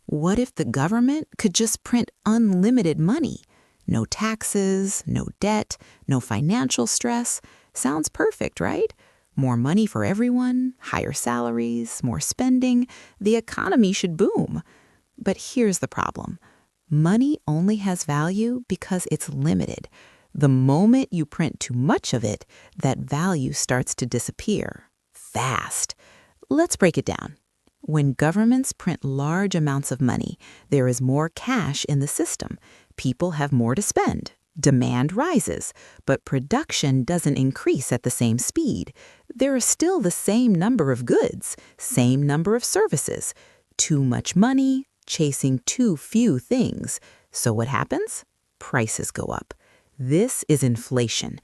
What if the government could just print unlimited money? No taxes, no debt, no financial stress. Sounds perfect, right? More money for everyone, higher salaries, more spending. The economy should boom. But here's the problem. Money only has value because it's limited. The moment you print too much of it, that value starts to disappear. Fast. Let's break it down. When governments print large amounts of money, there is more cash in the system. People have more to spend. Demand rises, but production doesn't increase at the same speed. There are still the same number of goods, same number of services. Too much money, chasing too few things. So what happens? Prices go up. This is inflation.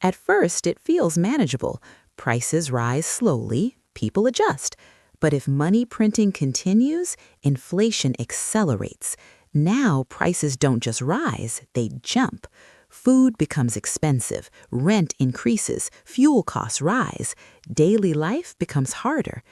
At first, it feels manageable. Prices rise slowly, people adjust. But if money printing continues, inflation accelerates. Now prices don't just rise, they jump. Food becomes expensive, rent increases, fuel costs rise, daily life becomes harder.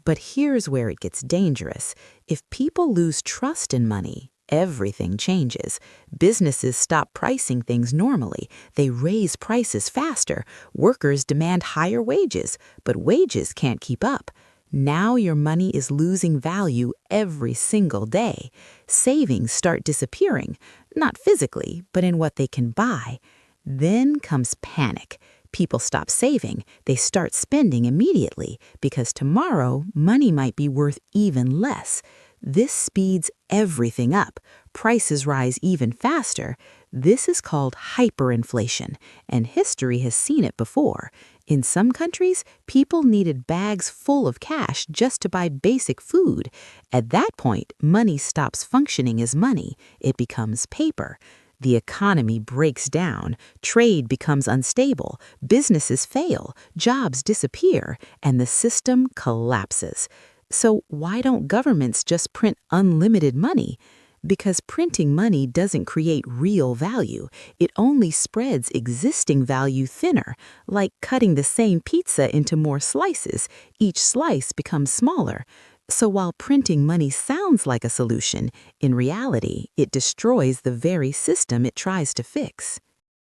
But here's where it gets dangerous. If people lose trust in money, everything changes. Businesses stop pricing things normally. They raise prices faster. Workers demand higher wages, but wages can't keep up. Now your money is losing value every single day. Savings start disappearing, not physically, but in what they can buy. Then comes panic. People stop saving. They start spending immediately because tomorrow money might be worth even less. This speeds everything up. Prices rise even faster. This is called hyperinflation, and history has seen it before. In some countries, people needed bags full of cash just to buy basic food. At that point, money stops functioning as money. It becomes paper. The economy breaks down, trade becomes unstable, businesses fail, jobs disappear, and the system collapses. So why don't governments just print unlimited money? Because printing money doesn't create real value. It only spreads existing value thinner, like cutting the same pizza into more slices. Each slice becomes smaller. So while printing money sounds like a solution, in reality, it destroys the very system it tries to fix.